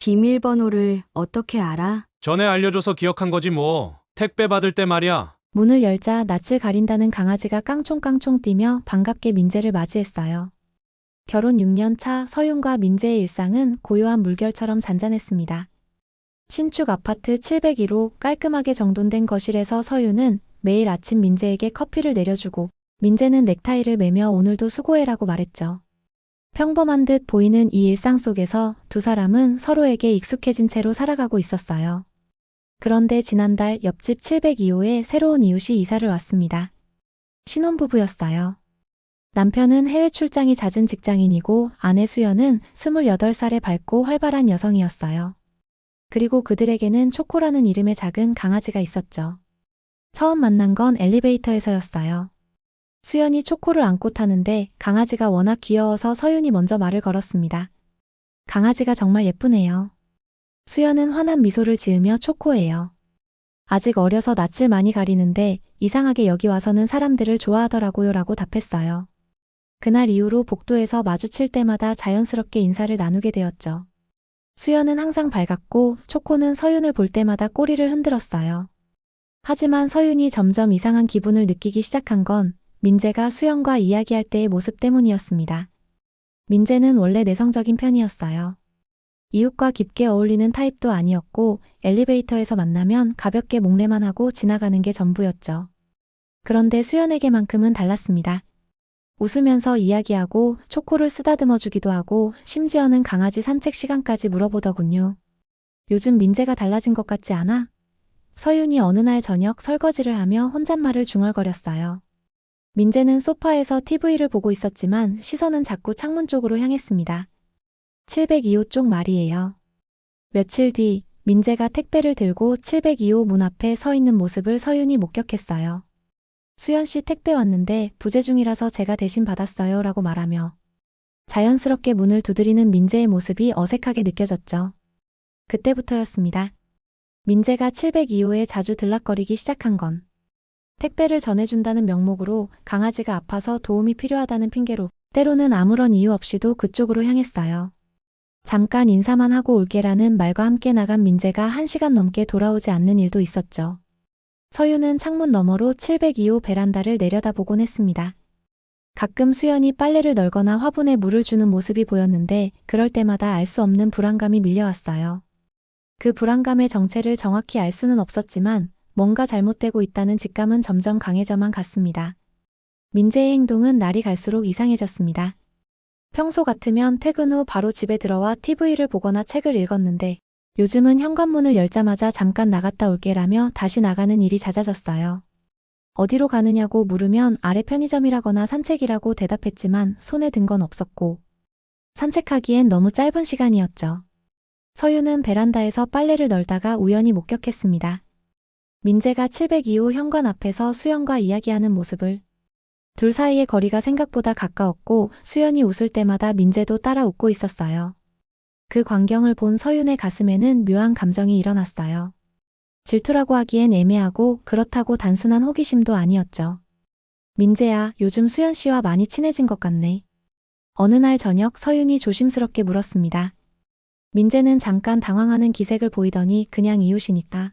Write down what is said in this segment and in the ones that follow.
비밀번호를 어떻게 알아? 전에 알려줘서 기억한 거지 뭐. 택배 받을 때 말이야. 문을 열자 낯을 가린다는 강아지가 깡총깡총 뛰며 반갑게 민재를 맞이했어요. 결혼 6년 차 서윤과 민재의 일상은 고요한 물결처럼 잔잔했습니다. 신축 아파트 701호 깔끔하게 정돈된 거실에서 서윤은 매일 아침 민재에게 커피를 내려주고 민재는 넥타이를 매며 오늘도 수고해라고 말했죠. 평범한 듯 보이는 이 일상 속에서 두 사람은 서로에게 익숙해진 채로 살아가고 있었어요. 그런데 지난달 옆집 702호에 새로운 이웃이 이사를 왔습니다. 신혼부부였어요. 남편은 해외 출장이 잦은 직장인이고 아내 수연은 28살의 밝고 활발한 여성이었어요. 그리고 그들에게는 초코라는 이름의 작은 강아지가 있었죠. 처음 만난 건 엘리베이터에서였어요. 수연이 초코를 안고 타는데 강아지가 워낙 귀여워서 서윤이 먼저 말을 걸었습니다. 강아지가 정말 예쁘네요. 수연은 환한 미소를 지으며 초코예요. 아직 어려서 낯을 많이 가리는데 이상하게 여기 와서는 사람들을 좋아하더라고요 라고 답했어요. 그날 이후로 복도에서 마주칠 때마다 자연스럽게 인사를 나누게 되었죠. 수연은 항상 밝았고 초코는 서윤을 볼 때마다 꼬리를 흔들었어요. 하지만 서윤이 점점 이상한 기분을 느끼기 시작한 건 민재가 수연과 이야기할 때의 모습 때문이었습니다. 민재는 원래 내성적인 편이었어요. 이웃과 깊게 어울리는 타입도 아니었고 엘리베이터에서 만나면 가볍게 목례만 하고 지나가는 게 전부였죠. 그런데 수연에게만큼은 달랐습니다. 웃으면서 이야기하고 초코를 쓰다듬어 주기도 하고 심지어는 강아지 산책 시간까지 물어보더군요. 요즘 민재가 달라진 것 같지 않아? 서윤이 어느 날 저녁 설거지를 하며 혼잣말을 중얼거렸어요. 민재는 소파에서 TV를 보고 있었지만 시선은 자꾸 창문 쪽으로 향했습니다. 702호 쪽 말이에요. 며칠 뒤 민재가 택배를 들고 702호 문 앞에 서 있는 모습을 서윤이 목격했어요. 수연 씨 택배 왔는데 부재 중이라서 제가 대신 받았어요 라고 말하며 자연스럽게 문을 두드리는 민재의 모습이 어색하게 느껴졌죠. 그때부터였습니다. 민재가 702호에 자주 들락거리기 시작한 건 택배를 전해준다는 명목으로 강아지가 아파서 도움이 필요하다는 핑계로 때로는 아무런 이유 없이도 그쪽으로 향했어요. 잠깐 인사만 하고 올게라는 말과 함께 나간 민재가 1시간 넘게 돌아오지 않는 일도 있었죠. 서윤은 창문 너머로 702호 베란다를 내려다보곤 했습니다. 가끔 수연이 빨래를 널거나 화분에 물을 주는 모습이 보였는데 그럴 때마다 알 수 없는 불안감이 밀려왔어요. 그 불안감의 정체를 정확히 알 수는 없었지만 뭔가 잘못되고 있다는 직감은 점점 강해져만 갔습니다. 민재의 행동은 날이 갈수록 이상해졌습니다. 평소 같으면 퇴근 후 바로 집에 들어와 TV를 보거나 책을 읽었는데 요즘은 현관문을 열자마자 잠깐 나갔다 올게라며 다시 나가는 일이 잦아졌어요. 어디로 가느냐고 물으면 아래 편의점이라거나 산책이라고 대답했지만 손에 든 건 없었고 산책하기엔 너무 짧은 시간이었죠. 서윤은 베란다에서 빨래를 널다가 우연히 목격했습니다. 민재가 702호 현관 앞에서 수연과 이야기하는 모습을. 둘 사이의 거리가 생각보다 가까웠고 수연이 웃을 때마다 민재도 따라 웃고 있었어요. 그 광경을 본 서윤의 가슴에는 묘한 감정이 일어났어요. 질투라고 하기엔 애매하고 그렇다고 단순한 호기심도 아니었죠. 민재야, 요즘 수연 씨와 많이 친해진 것 같네. 어느 날 저녁 서윤이 조심스럽게 물었습니다. 민재는 잠깐 당황하는 기색을 보이더니 그냥 이웃이니까.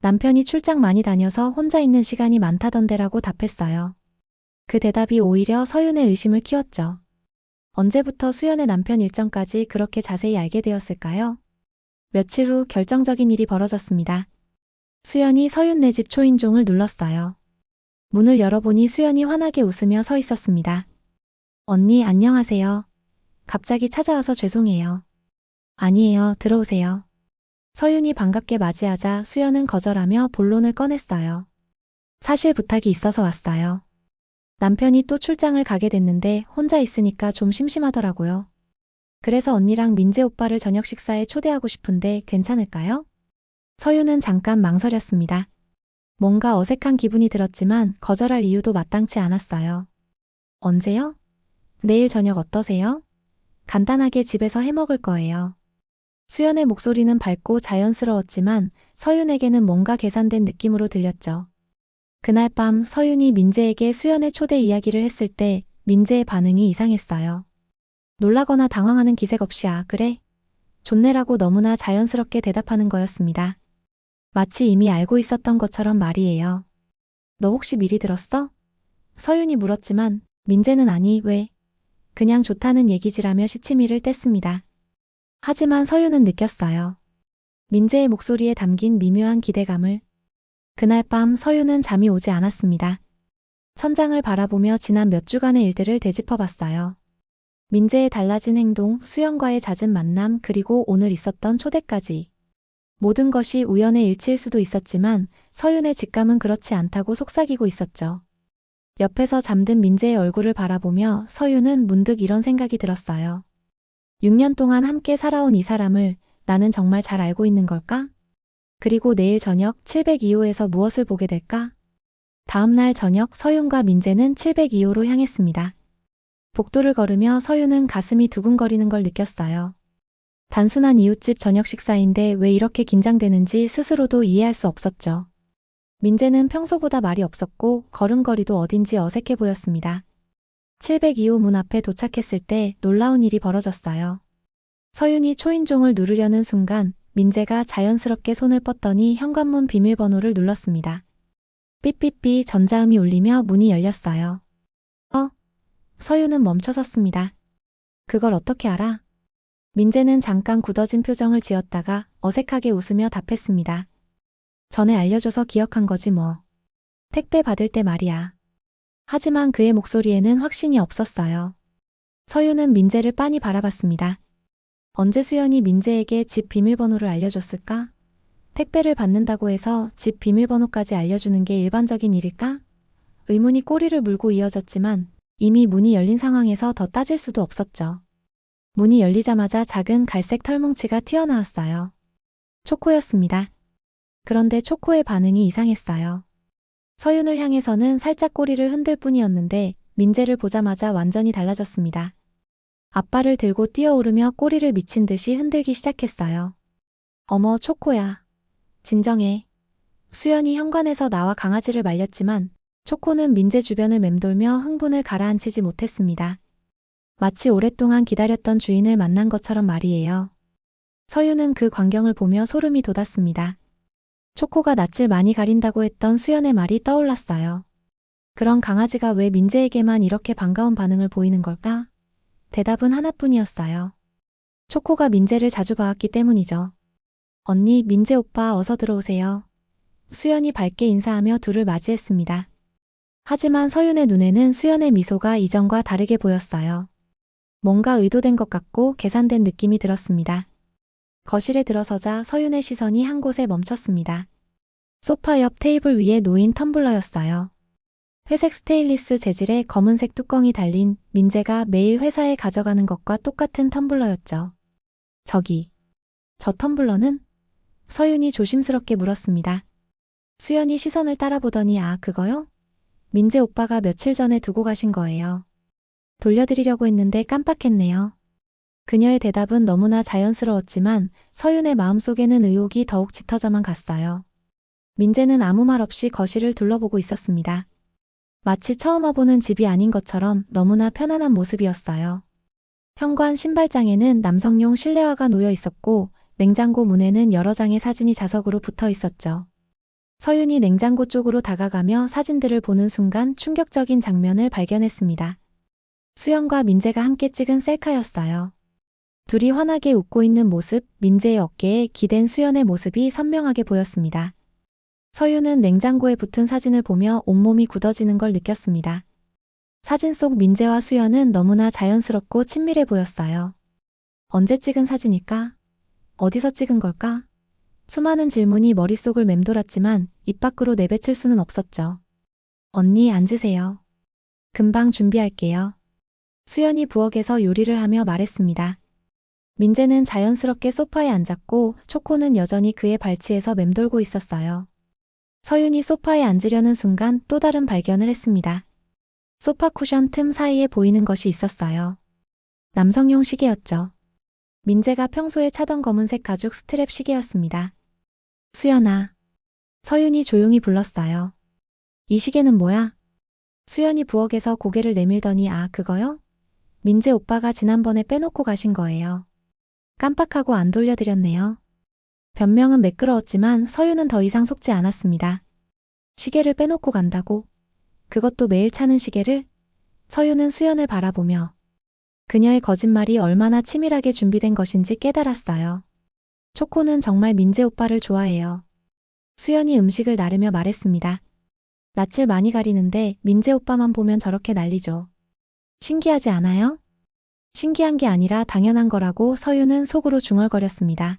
남편이 출장 많이 다녀서 혼자 있는 시간이 많다던데라고 답했어요. 그 대답이 오히려 서윤의 의심을 키웠죠. 언제부터 수연의 남편 일정까지 그렇게 자세히 알게 되었을까요? 며칠 후 결정적인 일이 벌어졌습니다. 수연이 서윤네 집 초인종을 눌렀어요. 문을 열어보니 수연이 환하게 웃으며 서 있었습니다. 언니 안녕하세요. 갑자기 찾아와서 죄송해요. 아니에요, 들어오세요. 서윤이 반갑게 맞이하자 수연은 거절하며 본론을 꺼냈어요. 사실 부탁이 있어서 왔어요. 남편이 또 출장을 가게 됐는데 혼자 있으니까 좀 심심하더라고요. 그래서 언니랑 민재 오빠를 저녁 식사에 초대하고 싶은데 괜찮을까요? 서윤은 잠깐 망설였습니다. 뭔가 어색한 기분이 들었지만 거절할 이유도 마땅치 않았어요. 언제요? 내일 저녁 어떠세요? 간단하게 집에서 해먹을 거예요. 수연의 목소리는 밝고 자연스러웠지만 서윤에게는 뭔가 계산된 느낌으로 들렸죠. 그날 밤 서윤이 민재에게 수연의 초대 이야기를 했을 때 민재의 반응이 이상했어요. 놀라거나 당황하는 기색 없이 아, 그래? 좋네라고 너무나 자연스럽게 대답하는 거였습니다. 마치 이미 알고 있었던 것처럼 말이에요. 너 혹시 미리 들었어? 서윤이 물었지만 민재는 아니, 왜? 그냥 좋다는 얘기지라며 시치미를 뗐습니다. 하지만 서윤은 느꼈어요. 민재의 목소리에 담긴 미묘한 기대감을. 그날 밤 서윤은 잠이 오지 않았습니다. 천장을 바라보며 지난 몇 주간의 일들을 되짚어봤어요. 민재의 달라진 행동, 수연과의 잦은 만남, 그리고 오늘 있었던 초대까지. 모든 것이 우연의 일치일 수도 있었지만 서윤의 직감은 그렇지 않다고 속삭이고 있었죠. 옆에서 잠든 민재의 얼굴을 바라보며 서윤은 문득 이런 생각이 들었어요. 6년 동안 함께 살아온 이 사람을 나는 정말 잘 알고 있는 걸까? 그리고 내일 저녁 702호에서 무엇을 보게 될까? 다음 날 저녁 서윤과 민재는 702호로 향했습니다. 복도를 걸으며 서윤은 가슴이 두근거리는 걸 느꼈어요. 단순한 이웃집 저녁 식사인데 왜 이렇게 긴장되는지 스스로도 이해할 수 없었죠. 민재는 평소보다 말이 없었고 걸음걸이도 어딘지 어색해 보였습니다. 702호 문 앞에 도착했을 때 놀라운 일이 벌어졌어요. 서윤이 초인종을 누르려는 순간 민재가 자연스럽게 손을 뻗더니 현관문 비밀번호를 눌렀습니다. 삐삐삐 전자음이 울리며 문이 열렸어요. 서윤은 멈춰섰습니다. 그걸 어떻게 알아? 민재는 잠깐 굳어진 표정을 지었다가 어색하게 웃으며 답했습니다. 전에 알려줘서 기억한 거지 뭐. 택배 받을 때 말이야. 하지만 그의 목소리에는 확신이 없었어요. 서윤은 민재를 빤히 바라봤습니다. 언제 수연이 민재에게 집 비밀번호를 알려줬을까? 택배를 받는다고 해서 집 비밀번호까지 알려주는 게 일반적인 일일까? 의문이 꼬리를 물고 이어졌지만 이미 문이 열린 상황에서 더 따질 수도 없었죠. 문이 열리자마자 작은 갈색 털뭉치가 튀어나왔어요. 초코였습니다. 그런데 초코의 반응이 이상했어요. 서윤을 향해서는 살짝 꼬리를 흔들 뿐이었는데 민재를 보자마자 완전히 달라졌습니다. 앞발을 들고 뛰어오르며 꼬리를 미친 듯이 흔들기 시작했어요. 어머, 초코야. 진정해. 수연이 현관에서 나와 강아지를 말렸지만 초코는 민재 주변을 맴돌며 흥분을 가라앉히지 못했습니다. 마치 오랫동안 기다렸던 주인을 만난 것처럼 말이에요. 서윤은 그 광경을 보며 소름이 돋았습니다. 초코가 낯을 많이 가린다고 했던 수연의 말이 떠올랐어요. 그런 강아지가 왜 민재에게만 이렇게 반가운 반응을 보이는 걸까? 대답은 하나뿐이었어요. 초코가 민재를 자주 봐왔기 때문이죠. 언니, 민재 오빠 어서 들어오세요. 수연이 밝게 인사하며 둘을 맞이했습니다. 하지만 서윤의 눈에는 수연의 미소가 이전과 다르게 보였어요. 뭔가 의도된 것 같고 계산된 느낌이 들었습니다. 거실에 들어서자 서윤의 시선이 한 곳에 멈췄습니다. 소파 옆 테이블 위에 놓인 텀블러였어요. 회색 스테인리스 재질의 검은색 뚜껑이 달린 민재가 매일 회사에 가져가는 것과 똑같은 텀블러였죠. 저 텀블러는? 서윤이 조심스럽게 물었습니다. 수연이 시선을 따라보더니 그거요? 민재 오빠가 며칠 전에 두고 가신 거예요. 돌려드리려고 했는데 깜빡했네요. 그녀의 대답은 너무나 자연스러웠지만 서윤의 마음속에는 의혹이 더욱 짙어져만 갔어요. 민재는 아무 말 없이 거실을 둘러보고 있었습니다. 마치 처음 와보는 집이 아닌 것처럼 너무나 편안한 모습이었어요. 현관 신발장에는 남성용 실내화가 놓여 있었고 냉장고 문에는 여러 장의 사진이 자석으로 붙어 있었죠. 서윤이 냉장고 쪽으로 다가가며 사진들을 보는 순간 충격적인 장면을 발견했습니다. 수연과 민재가 함께 찍은 셀카였어요. 둘이 환하게 웃고 있는 모습, 민재의 어깨에 기댄 수연의 모습이 선명하게 보였습니다. 서윤은 냉장고에 붙은 사진을 보며 온몸이 굳어지는 걸 느꼈습니다. 사진 속 민재와 수연은 너무나 자연스럽고 친밀해 보였어요. 언제 찍은 사진일까? 어디서 찍은 걸까? 수많은 질문이 머릿속을 맴돌았지만 입 밖으로 내뱉을 수는 없었죠. 언니 앉으세요. 금방 준비할게요. 수연이 부엌에서 요리를 하며 말했습니다. 민재는 자연스럽게 소파에 앉았고 초코는 여전히 그의 발치에서 맴돌고 있었어요. 서윤이 소파에 앉으려는 순간 또 다른 발견을 했습니다. 소파 쿠션 틈 사이에 보이는 것이 있었어요. 남성용 시계였죠. 민재가 평소에 차던 검은색 가죽 스트랩 시계였습니다. 수연아. 서윤이 조용히 불렀어요. 이 시계는 뭐야? 수연이 부엌에서 고개를 내밀더니 그거요? 민재 오빠가 지난번에 빼놓고 가신 거예요. 깜빡하고 안 돌려드렸네요. 변명은 매끄러웠지만 서유는 더 이상 속지 않았습니다. 시계를 빼놓고 간다고? 그것도 매일 차는 시계를? 서유는 수연을 바라보며 그녀의 거짓말이 얼마나 치밀하게 준비된 것인지 깨달았어요. 초코는 정말 민재 오빠를 좋아해요. 수연이 음식을 나르며 말했습니다. 낯을 많이 가리는데 민재 오빠만 보면 저렇게 난리죠. 신기하지 않아요? 신기한 게 아니라 당연한 거라고 서유는 속으로 중얼거렸습니다.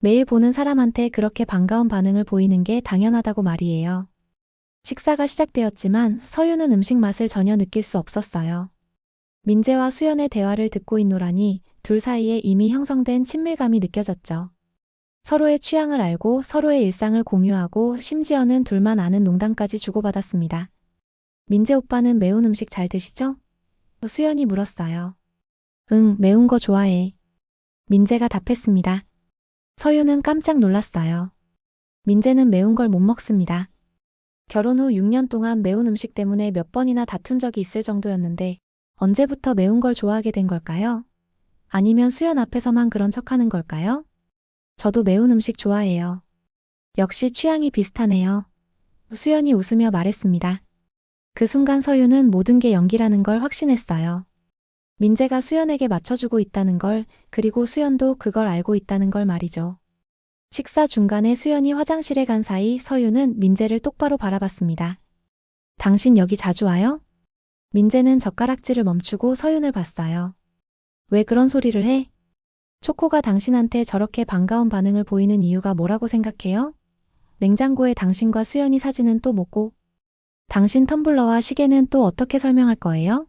매일 보는 사람한테 그렇게 반가운 반응을 보이는 게 당연하다고 말이에요. 식사가 시작되었지만 서유는 음식 맛을 전혀 느낄 수 없었어요. 민재와 수연의 대화를 듣고 있노라니 둘 사이에 이미 형성된 친밀감이 느껴졌죠. 서로의 취향을 알고 서로의 일상을 공유하고 심지어는 둘만 아는 농담까지 주고받았습니다. 민재 오빠는 매운 음식 잘 드시죠? 수연이 물었어요. 응, 매운 거 좋아해. 민재가 답했습니다. 서유는 깜짝 놀랐어요. 민재는 매운 걸 못 먹습니다. 결혼 후 6년 동안 매운 음식 때문에 몇 번이나 다툰 적이 있을 정도였는데 언제부터 매운 걸 좋아하게 된 걸까요? 아니면 수연 앞에서만 그런 척하는 걸까요? 저도 매운 음식 좋아해요. 역시 취향이 비슷하네요. 수연이 웃으며 말했습니다. 그 순간 서유는 모든 게 연기라는 걸 확신했어요. 민재가 수연에게 맞춰주고 있다는 걸, 그리고 수연도 그걸 알고 있다는 걸 말이죠. 식사 중간에 수연이 화장실에 간 사이 서유는 민재를 똑바로 바라봤습니다. 당신 여기 자주 와요? 민재는 젓가락질을 멈추고 서윤을 봤어요. 왜 그런 소리를 해? 초코가 당신한테 저렇게 반가운 반응을 보이는 이유가 뭐라고 생각해요? 냉장고에 당신과 수연이 사진은 또 뭐고? 당신 텀블러와 시계는 또 어떻게 설명할 거예요?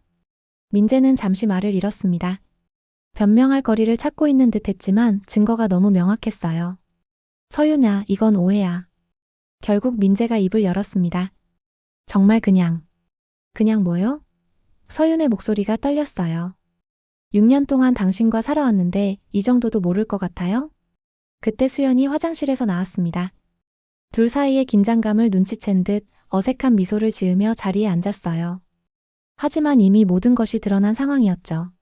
민재는 잠시 말을 잃었습니다. 변명할 거리를 찾고 있는 듯 했지만 증거가 너무 명확했어요. 서윤아, 이건 오해야. 결국 민재가 입을 열었습니다. 정말 그냥 뭐요? 서윤의 목소리가 떨렸어요. 6년 동안 당신과 살아왔는데 이 정도도 모를 것 같아요? 그때 수연이 화장실에서 나왔습니다. 둘 사이의 긴장감을 눈치챈 듯 어색한 미소를 지으며 자리에 앉았어요. 하지만 이미 모든 것이 드러난 상황이었죠.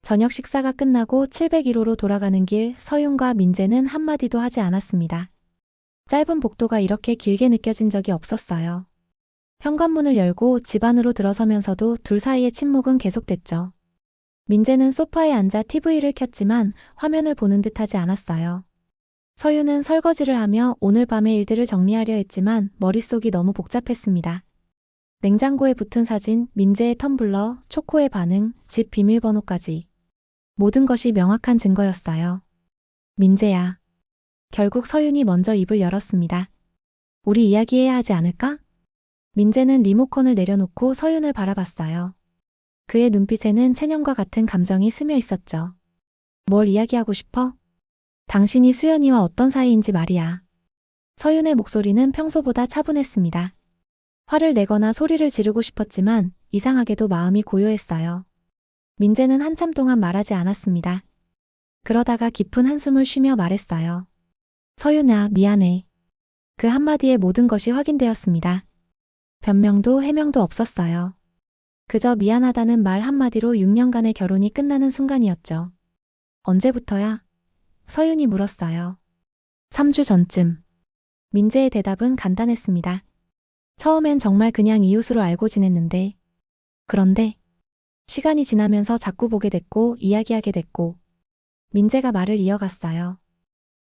저녁 식사가 끝나고 701호로 돌아가는 길 서윤과 민재는 한마디도 하지 않았습니다. 짧은 복도가 이렇게 길게 느껴진 적이 없었어요. 현관문을 열고 집 안으로 들어서면서도 둘 사이의 침묵은 계속됐죠. 민재는 소파에 앉아 TV를 켰지만 화면을 보는 듯하지 않았어요. 서유는 설거지를 하며 오늘 밤의 일들을 정리하려 했지만 머릿속이 너무 복잡했습니다. 냉장고에 붙은 사진, 민재의 텀블러, 초코의 반응, 집 비밀번호까지. 모든 것이 명확한 증거였어요. 민재야. 결국 서윤이 먼저 입을 열었습니다. 우리 이야기해야 하지 않을까? 민재는 리모컨을 내려놓고 서윤을 바라봤어요. 그의 눈빛에는 체념과 같은 감정이 스며 있었죠. 뭘 이야기하고 싶어? 당신이 수연이와 어떤 사이인지 말이야. 서윤의 목소리는 평소보다 차분했습니다. 화를 내거나 소리를 지르고 싶었지만 이상하게도 마음이 고요했어요. 민재는 한참 동안 말하지 않았습니다. 그러다가 깊은 한숨을 쉬며 말했어요. 서윤아, 미안해. 그 한마디에 모든 것이 확인되었습니다. 변명도 해명도 없었어요. 그저 미안하다는 말 한마디로 6년간의 결혼이 끝나는 순간이었죠. 언제부터야? 서윤이 물었어요. 3주 전쯤. 민재의 대답은 간단했습니다. 처음엔 정말 그냥 이웃으로 알고 지냈는데. 그런데 시간이 지나면서 자꾸 보게 됐고 이야기하게 됐고. 민재가 말을 이어갔어요.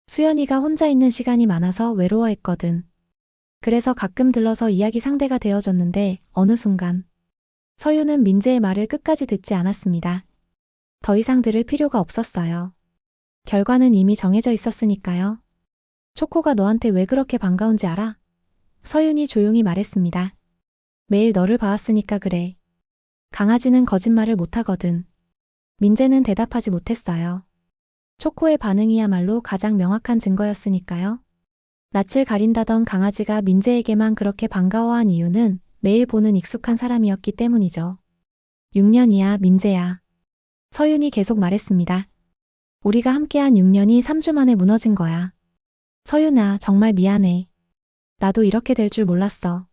수연이가 혼자 있는 시간이 많아서 외로워했거든. 그래서 가끔 들러서 이야기 상대가 되어줬는데 어느 순간 서유는 민재의 말을 끝까지 듣지 않았습니다. 더 이상 들을 필요가 없었어요. 결과는 이미 정해져 있었으니까요. 초코가 너한테 왜 그렇게 반가운지 알아? 서윤이 조용히 말했습니다. 매일 너를 봐왔으니까 그래. 강아지는 거짓말을 못하거든. 민재는 대답하지 못했어요. 초코의 반응이야말로 가장 명확한 증거였으니까요. 낯을 가린다던 강아지가 민재에게만 그렇게 반가워한 이유는 매일 보는 익숙한 사람이었기 때문이죠. 6년이야, 민재야. 서윤이 계속 말했습니다. 우리가 함께한 6년이 3주 만에 무너진 거야. 서윤아, 정말 미안해. 나도 이렇게 될 줄 몰랐어.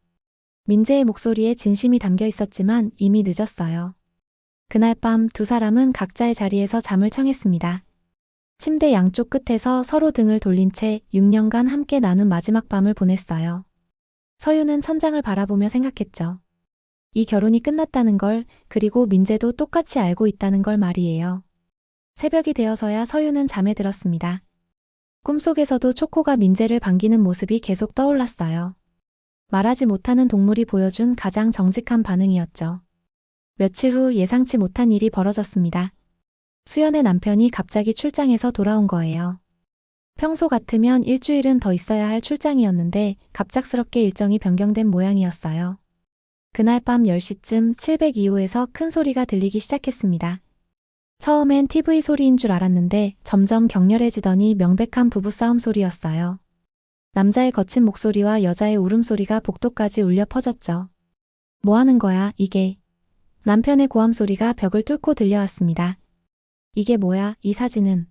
민재의 목소리에 진심이 담겨 있었지만 이미 늦었어요. 그날 밤 두 사람은 각자의 자리에서 잠을 청했습니다. 침대 양쪽 끝에서 서로 등을 돌린 채 6년간 함께 나눈 마지막 밤을 보냈어요. 서유는 천장을 바라보며 생각했죠. 이 결혼이 끝났다는 걸, 그리고 민재도 똑같이 알고 있다는 걸 말이에요. 새벽이 되어서야 서유는 잠에 들었습니다. 꿈속에서도 초코가 민재를 반기는 모습이 계속 떠올랐어요. 말하지 못하는 동물이 보여준 가장 정직한 반응이었죠. 며칠 후 예상치 못한 일이 벌어졌습니다. 수연의 남편이 갑자기 출장에서 돌아온 거예요. 평소 같으면 일주일은 더 있어야 할 출장이었는데 갑작스럽게 일정이 변경된 모양이었어요. 그날 밤 10시쯤 702호에서 큰 소리가 들리기 시작했습니다. 처음엔 TV 소리인 줄 알았는데 점점 격렬해지더니 명백한 부부싸움 소리였어요. 남자의 거친 목소리와 여자의 울음소리가 복도까지 울려 퍼졌죠. 뭐 하는 거야, 이게? 남편의 고함 소리가 벽을 뚫고 들려왔습니다. 이게 뭐야, 이 사진은?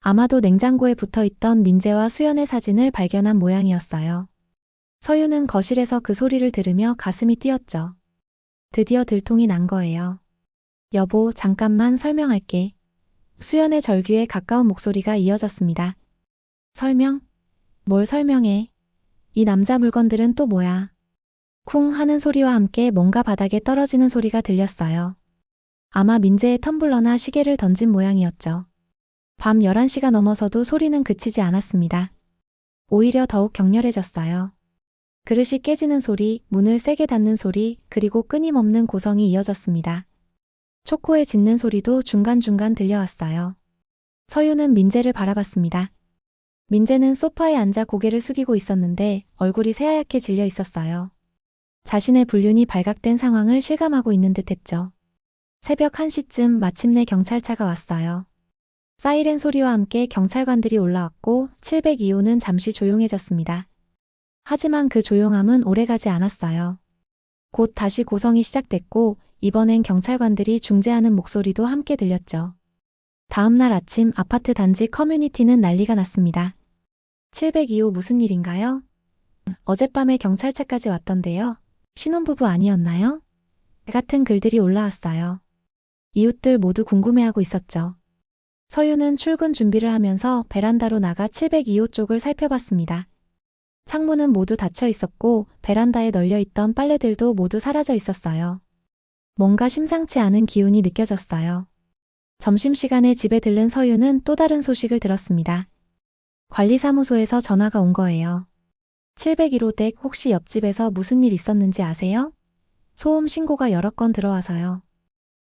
아마도 냉장고에 붙어있던 민재와 수연의 사진을 발견한 모양이었어요. 서유는 거실에서 그 소리를 들으며 가슴이 뛰었죠. 드디어 들통이 난 거예요. 여보, 잠깐만 설명할게. 수연의 절규에 가까운 목소리가 이어졌습니다. 설명? 뭘 설명해? 이 남자 물건들은 또 뭐야? 쿵 하는 소리와 함께 뭔가 바닥에 떨어지는 소리가 들렸어요. 아마 민재의 텀블러나 시계를 던진 모양이었죠. 밤 11시가 넘어서도 소리는 그치지 않았습니다. 오히려 더욱 격렬해졌어요. 그릇이 깨지는 소리, 문을 세게 닫는 소리, 그리고 끊임없는 고성이 이어졌습니다. 초코의 짖는 소리도 중간중간 들려왔어요. 서유는 민재를 바라봤습니다. 민재는 소파에 앉아 고개를 숙이고 있었는데 얼굴이 새하얗게 질려 있었어요. 자신의 불륜이 발각된 상황을 실감하고 있는 듯했죠. 새벽 1시쯤 마침내 경찰차가 왔어요. 사이렌 소리와 함께 경찰관들이 올라왔고 702호는 잠시 조용해졌습니다. 하지만 그 조용함은 오래가지 않았어요. 곧 다시 고성이 시작됐고 이번엔 경찰관들이 중재하는 목소리도 함께 들렸죠. 다음 날 아침 아파트 단지 커뮤니티는 난리가 났습니다. 702호 무슨 일인가요? 어젯밤에 경찰차까지 왔던데요. 신혼부부 아니었나요? 같은 글들이 올라왔어요. 이웃들 모두 궁금해하고 있었죠. 서유는 출근 준비를 하면서 베란다로 나가 702호 쪽을 살펴봤습니다. 창문은 모두 닫혀 있었고 베란다에 널려있던 빨래들도 모두 사라져 있었어요. 뭔가 심상치 않은 기운이 느껴졌어요. 점심시간에 집에 들른 서유는 또 다른 소식을 들었습니다. 관리사무소에서 전화가 온 거예요. 701호 댁 혹시 옆집에서 무슨 일 있었는지 아세요? 소음 신고가 여러 건 들어와서요.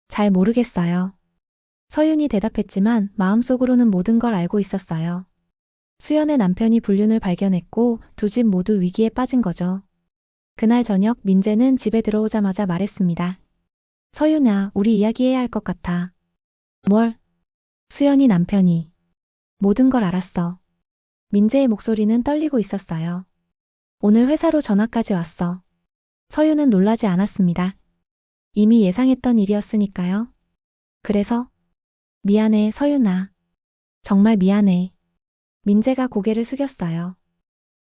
잘 모르겠어요. 서윤이 대답했지만 마음속으로는 모든 걸 알고 있었어요. 수연의 남편이 불륜을 발견했고 두 집 모두 위기에 빠진 거죠. 그날 저녁 민재는 집에 들어오자마자 말했습니다. 서윤아, 우리 이야기해야 할 것 같아. 뭘? 수연이 남편이. 모든 걸 알았어. 민재의 목소리는 떨리고 있었어요. 오늘 회사로 전화까지 왔어. 서윤은 놀라지 않았습니다. 이미 예상했던 일이었으니까요. 그래서? 미안해, 서윤아. 정말 미안해. 민재가 고개를 숙였어요.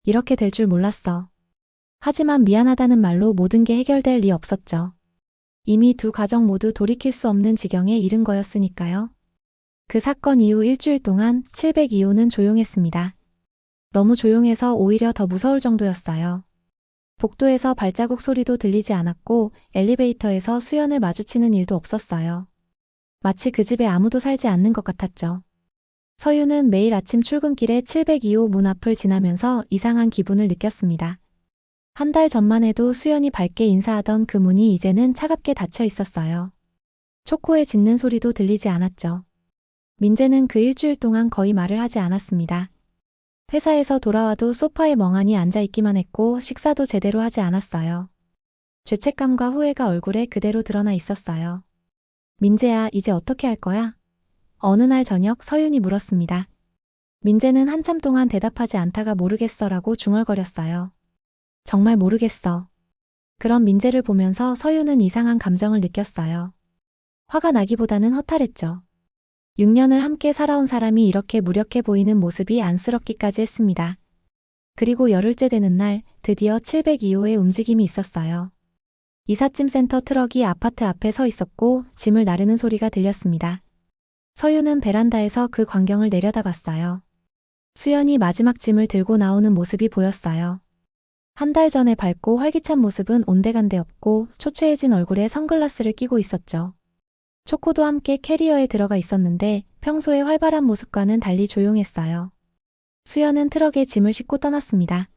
이렇게 될 줄 몰랐어. 하지만 미안하다는 말로 모든 게 해결될 리 없었죠. 이미 두 가정 모두 돌이킬 수 없는 지경에 이른 거였으니까요. 그 사건 이후 일주일 동안 702호는 조용했습니다. 너무 조용해서 오히려 더 무서울 정도였어요. 복도에서 발자국 소리도 들리지 않았고 엘리베이터에서 수연을 마주치는 일도 없었어요. 마치 그 집에 아무도 살지 않는 것 같았죠. 서유는 매일 아침 출근길에 702호 문 앞을 지나면서 이상한 기분을 느꼈습니다. 한 달 전만 해도 수연이 밝게 인사하던 그 문이 이제는 차갑게 닫혀 있었어요. 초코의 짖는 소리도 들리지 않았죠. 민재는 그 일주일 동안 거의 말을 하지 않았습니다. 회사에서 돌아와도 소파에 멍하니 앉아있기만 했고 식사도 제대로 하지 않았어요. 죄책감과 후회가 얼굴에 그대로 드러나 있었어요. 민재야, 이제 어떻게 할 거야? 어느 날 저녁 서윤이 물었습니다. 민재는 한참 동안 대답하지 않다가 모르겠어라고 중얼거렸어요. 정말 모르겠어. 그런 민재를 보면서 서윤은 이상한 감정을 느꼈어요. 화가 나기보다는 허탈했죠. 6년을 함께 살아온 사람이 이렇게 무력해 보이는 모습이 안쓰럽기까지 했습니다. 그리고 열흘째 되는 날 드디어 702호의 움직임이 있었어요. 이삿짐 센터 트럭이 아파트 앞에 서 있었고 짐을 나르는 소리가 들렸습니다. 서유는 베란다에서 그 광경을 내려다봤어요. 수연이 마지막 짐을 들고 나오는 모습이 보였어요. 한 달 전에 밝고 활기찬 모습은 온데간데 없고 초췌해진 얼굴에 선글라스를 끼고 있었죠. 초코도 함께 캐리어에 들어가 있었는데 평소의 활발한 모습과는 달리 조용했어요. 수연은 트럭에 짐을 싣고 떠났습니다.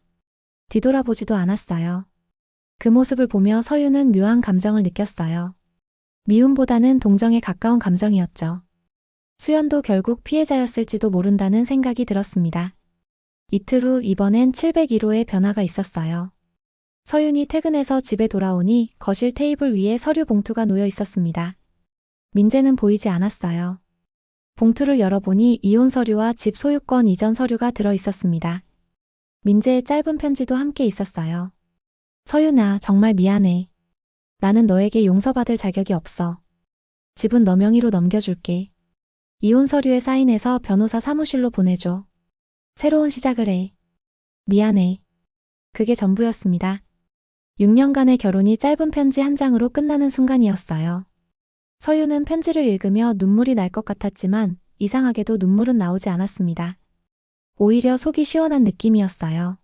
뒤돌아보지도 않았어요. 그 모습을 보며 서유는 묘한 감정을 느꼈어요. 미움보다는 동정에 가까운 감정이었죠. 수연도 결국 피해자였을지도 모른다는 생각이 들었습니다. 이틀 후 이번엔 701호의 변화가 있었어요. 서윤이 퇴근해서 집에 돌아오니 거실 테이블 위에 서류 봉투가 놓여 있었습니다. 민재는 보이지 않았어요. 봉투를 열어보니 이혼 서류와 집 소유권 이전 서류가 들어 있었습니다. 민재의 짧은 편지도 함께 있었어요. 서윤아, 정말 미안해. 나는 너에게 용서받을 자격이 없어. 집은 너 명의로 넘겨줄게. 이혼 서류에 사인해서 변호사 사무실로 보내줘. 새로운 시작을 해. 미안해. 그게 전부였습니다. 6년간의 결혼이 짧은 편지 한 장으로 끝나는 순간이었어요. 서유는 편지를 읽으며 눈물이 날 것 같았지만 이상하게도 눈물은 나오지 않았습니다. 오히려 속이 시원한 느낌이었어요.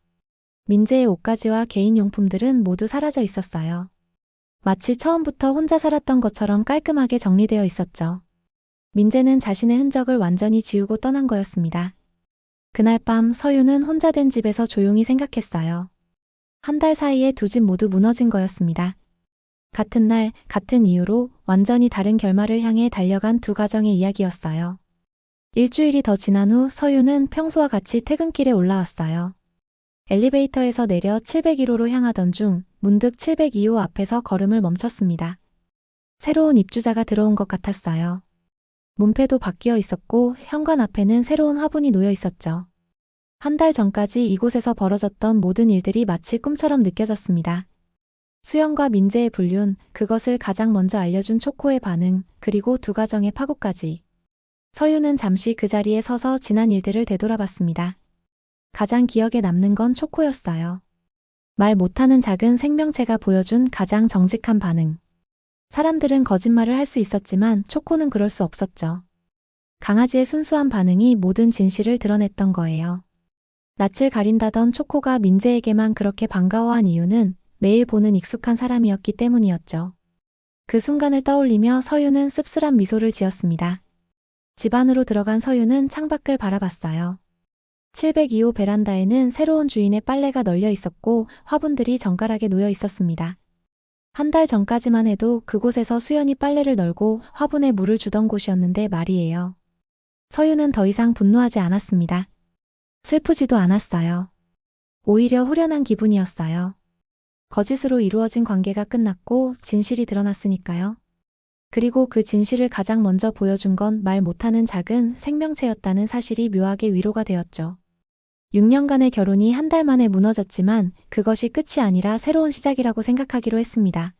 민재의 옷가지와 개인용품들은 모두 사라져 있었어요. 마치 처음부터 혼자 살았던 것처럼 깔끔하게 정리되어 있었죠. 민재는 자신의 흔적을 완전히 지우고 떠난 거였습니다. 그날 밤 서유는 혼자 된 집에서 조용히 생각했어요. 한 달 사이에 두 집 모두 무너진 거였습니다. 같은 날, 같은 이유로 완전히 다른 결말을 향해 달려간 두 가정의 이야기였어요. 일주일이 더 지난 후 서유는 평소와 같이 퇴근길에 올라왔어요. 엘리베이터에서 내려 701호로 향하던 중 문득 702호 앞에서 걸음을 멈췄습니다. 새로운 입주자가 들어온 것 같았어요. 문패도 바뀌어 있었고 현관 앞에는 새로운 화분이 놓여 있었죠. 한 달 전까지 이곳에서 벌어졌던 모든 일들이 마치 꿈처럼 느껴졌습니다. 수연과 민재의 불륜, 그것을 가장 먼저 알려준 초코의 반응, 그리고 두 가정의 파국까지. 서유는 잠시 그 자리에 서서 지난 일들을 되돌아봤습니다. 가장 기억에 남는 건 초코였어요. 말 못하는 작은 생명체가 보여준 가장 정직한 반응. 사람들은 거짓말을 할 수 있었지만 초코는 그럴 수 없었죠. 강아지의 순수한 반응이 모든 진실을 드러냈던 거예요. 낯을 가린다던 초코가 민재에게만 그렇게 반가워한 이유는 매일 보는 익숙한 사람이었기 때문이었죠. 그 순간을 떠올리며 서유는 씁쓸한 미소를 지었습니다. 집 안으로 들어간 서유는 창밖을 바라봤어요. 702호 베란다에는 새로운 주인의 빨래가 널려 있었고 화분들이 정갈하게 놓여 있었습니다. 한 달 전까지만 해도 그곳에서 수연이 빨래를 널고 화분에 물을 주던 곳이었는데 말이에요. 서유는 더 이상 분노하지 않았습니다. 슬프지도 않았어요. 오히려 후련한 기분이었어요. 거짓으로 이루어진 관계가 끝났고 진실이 드러났으니까요. 그리고 그 진실을 가장 먼저 보여준 건 말 못하는 작은 생명체였다는 사실이 묘하게 위로가 되었죠. 6년간의 결혼이 한 달 만에 무너졌지만 그것이 끝이 아니라 새로운 시작이라고 생각하기로 했습니다.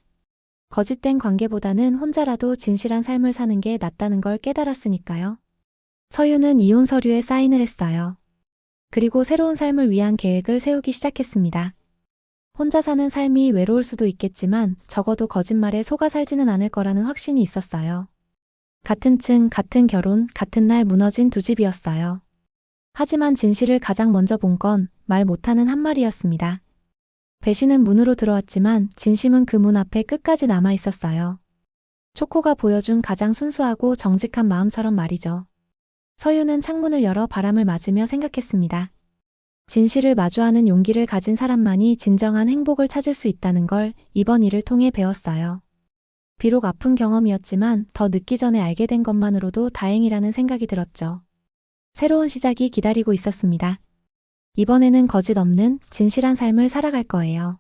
거짓된 관계보다는 혼자라도 진실한 삶을 사는 게 낫다는 걸 깨달았으니까요. 서유는 이혼 서류에 사인을 했어요. 그리고 새로운 삶을 위한 계획을 세우기 시작했습니다. 혼자 사는 삶이 외로울 수도 있겠지만 적어도 거짓말에 속아 살지는 않을 거라는 확신이 있었어요. 같은 층, 같은 결혼, 같은 날 무너진 두 집이었어요. 하지만 진실을 가장 먼저 본 건 말 못하는 한 마리였습니다. 배신은 문으로 들어왔지만 진심은 그 문 앞에 끝까지 남아 있었어요. 초코가 보여준 가장 순수하고 정직한 마음처럼 말이죠. 서유는 창문을 열어 바람을 맞으며 생각했습니다. 진실을 마주하는 용기를 가진 사람만이 진정한 행복을 찾을 수 있다는 걸 이번 일을 통해 배웠어요. 비록 아픈 경험이었지만 더 늦기 전에 알게 된 것만으로도 다행이라는 생각이 들었죠. 새로운 시작이 기다리고 있었습니다. 이번에는 거짓 없는 진실한 삶을 살아갈 거예요.